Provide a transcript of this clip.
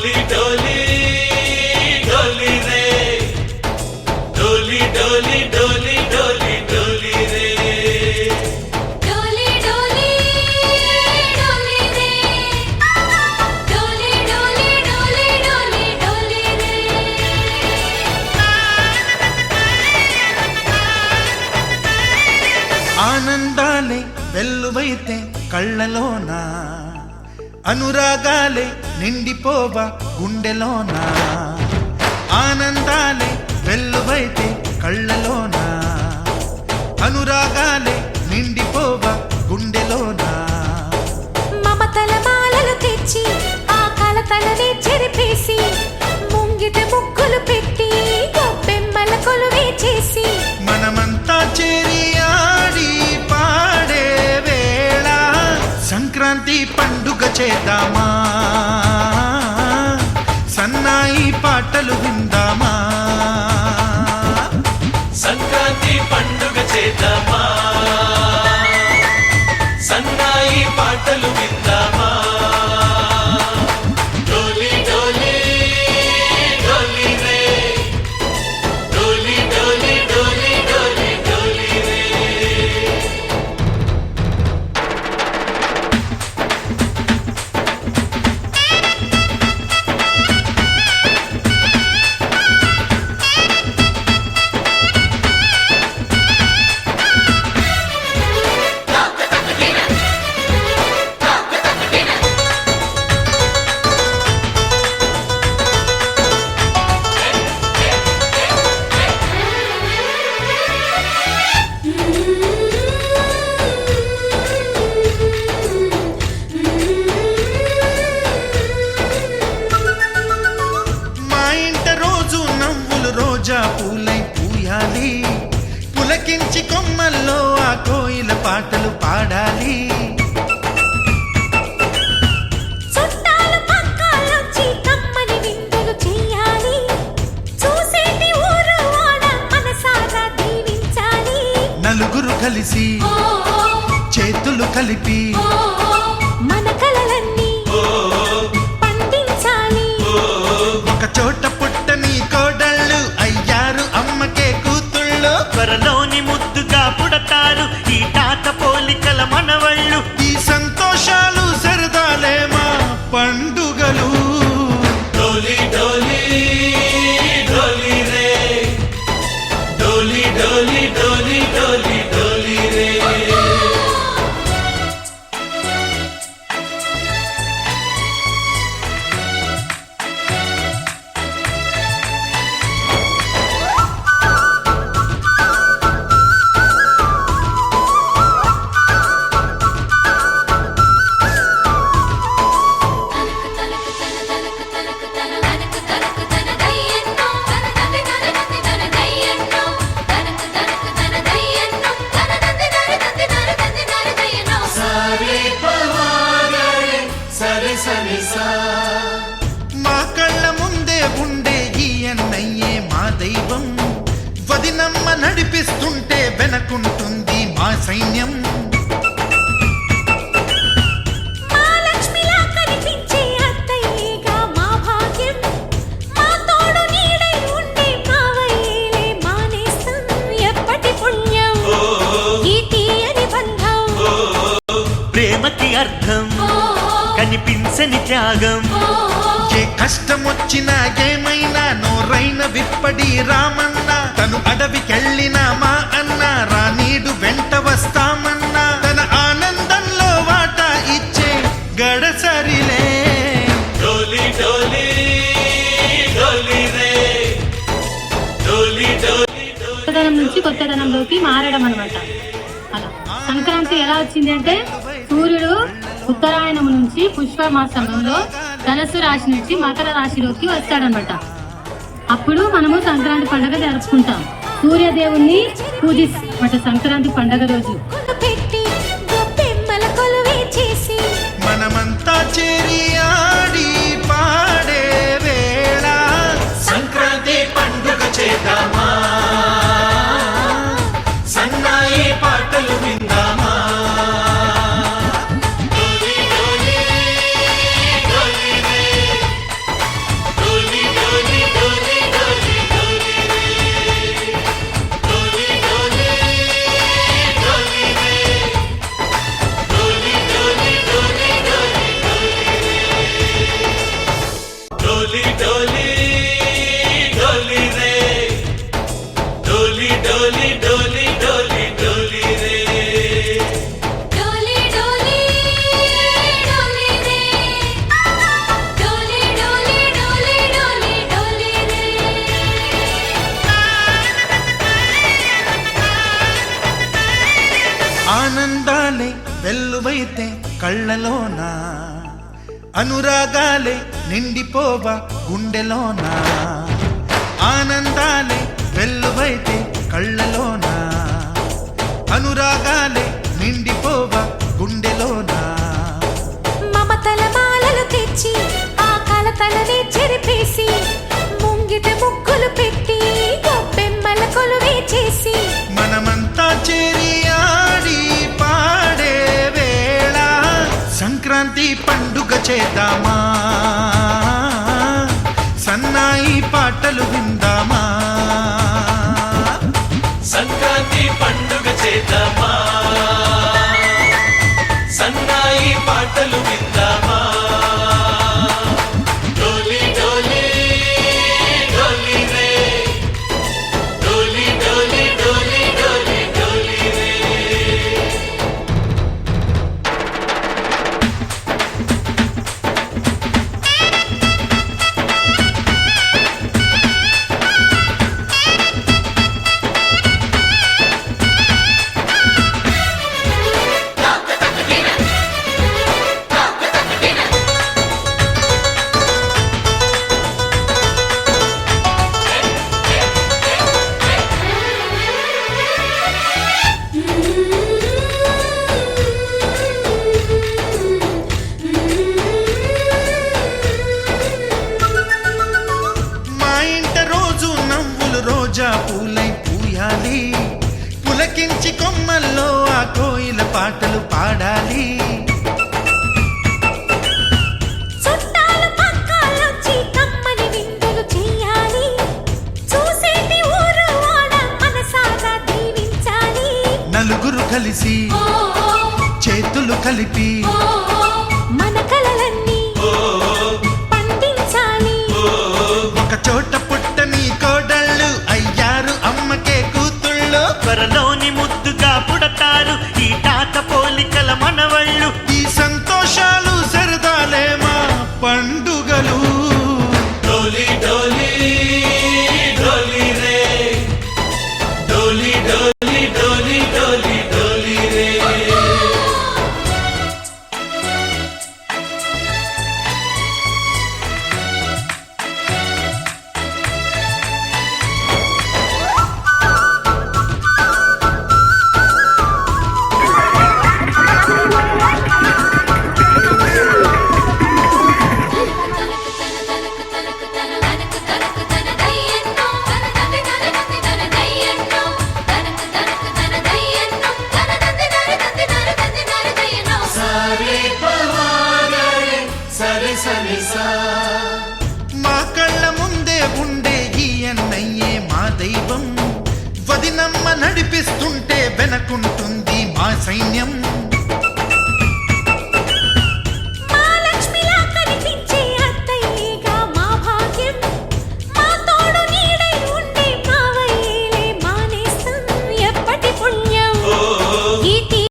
डोली डोली डोली रे डोली डोली डोली डोली डोली रे डोली डोली डोली रे डोली डोली डोली डोली डोली रे ఆనందాలే వెల్లువైతే కళ్ళలోనా అనురాగాలే నిండిపోవా గుండెలోనా ఆనందాలే వెల్లువైతే కళ్ళలోనా అనురాగాలే నిండిపోవా గుండెలోనా మమతల మాలలు తెచ్చి ఆ కలతలనే చెరిపేసి ముంగిట ముగ్గులు పెట్టి గొప్పెమ్మల కొలువే చేసి మనమంతా చేరి ఆడి పాడే వేళ సంక్రాంతి పండుగ చేద్దామా సన్నాయి పాటలు విందామా సంక్రాంతి పండుగ చేద్దామా సన్నాయి పాటలు విందామా డోలి డోలి డోలి రే డోలి డోలి డోలి డోలి డోలి రే మా ఇంట రోజు నవ్వులు రోజా పూలై పూయాలి పులకించి కొమ్మల్లో ఆ కోయిల పాటలు పాడాలి చుట్టాలు పక్కాలొచ్చి కమ్మని విందులు చెయ్యాలి చూసేటి ఊరు వాడ మనసారా దీవించాలి నలుగురు కలిసి చేతులు కలిపి మన కలలన్నీ పండించాలి ఒక చోట పుట్టని కోడళ్ళు అయ్యారు అమ్మకే కూతుళ్ళు త్వరలోని ముద్దుగా పుడతారు ఈ తాత పోలికల మనవళ్ళు ఈ సంతోషాలు సరదాలే మా పండుగలు డోలి డోలి డోలి రే డోలి డోలి డోలి డోలి డోలి రే సరే పవారే సరే సరే సా మా కళ్ళ ముందే ఉండే ఈ అన్నయ్యే మా దైవం వదినమ్మ నడిపిస్తుంటే వెనకుంటుంది మా సైన్యం మహాలక్ష్మిలా కనిపించే అత్తయ్యేగా మా భాగ్యం మా తోడు నీడై ఉండే మావయ్యేలే మానేస్తం ఎప్పటి పుణ్యం ఈ తీయని బంధం ప్రేమకి అర్థం కనిపించని త్యాగం ఏ కష్టం వచ్చినా ఏమైనా నోరైన విప్పడి రామన్నా తను అడవికెళ్ళినా మా అన్న రానీడు వెంట వస్తామన్నా తన ఆనందంలో వాటా ఇచ్చే గడసరిలే డోలి డోలి డోలి రే డోలి డోలి కొత్తదనం నుంచి కొత్తదనంలోకి మారడం అనమాట. అలా సంక్రాంతి ఎలా వచ్చింది అంటే సూర్యుడు ఉత్తరాయణం నుంచి పుష్పమాసంలో ధనస్సు రాశి నుంచి మకర రాశిలోకి వస్తాడనమాట. అప్పుడు మనము సంక్రాంతి పండుగ జరుపుకుంటాం. సూర్యదేవుణ్ణి పూజిస్తామట సంక్రాంతి పండుగ రోజు. పెట్టి గొప్పెమ్మల కొలువే చేసి మనమంతా చేరి ఆడి పాడే వేళ సంక్రాంతి పండుగ చేద్దామా సన్నాయి పాటలు విందామా డోలి డోలి డోలి రే డోలి డోలి డోలి రే డోలి డోలి డోలి డోలి డోలి రే డోలి డోలి డోలి రే డోలి డోలి డోలి డోలి డోలి రే ఆనందాలే వెల్లువైతే కళ్ళలోన అనురాగాలే నిండిపోవా గుండెలోన ఆనందాలే వెల్లువైతే కళ్ళలోన అనురాగాలే నిండిపోవా గుండెలోన మమతల మాలలు తెచ్చి ఆ కలతలనే చెరిపేసి ముంగిట ముగ్గులు పెట్టి గొప్పెమ్మల కొలువే చేసి మనమంతా చేరి ఆడి పాడే వేళ సంక్రాంతి పండుగ చేద్దామా సన్నాయి పాటలు విందామా సంక్రాంతి పండుగ చేద్దామా సన్నాయి పాటలు విందామా డోలి డోలి డోలి రే డోలి డోలి డోలి డోలి డోలి రే మా ఇంట రోజు నవ్వులు రోజా పూలై పూయాలి పులకించి కొమ్మల్లో ఆ కోయిల పాటలు పాడాలి చుట్టాలు పక్కాలొచ్చి కమ్మని విందులు చెయ్యాలి చూసేటి ఊరు వాడ మనసారా దీవించాలి నలుగురు కలిసి చేతులు కలిపి మన కలలన్నీ పండించాలి ఒక చోట పుట్టని కోడళ్ళు అయ్యారు అమ్మకే కూతుళ్ళు త్వరలోని ముద్దుగా పుడతారు ఈ తాత పోలికల మనవళ్ళు ఈ సంతోషాలు సరదాలే మా పండుగలు డోలి డోలి డోలి రే డోలి డోలి డోలి డోలి డోలి రే సరే పవారే సరే సరే సా మా కళ్ళ ముందే ఉండే ఈ అన్నయ్యే మా దైవం వదినమ్మ నడిపిస్తుంటే వెనకుంటుంది మా సైన్యం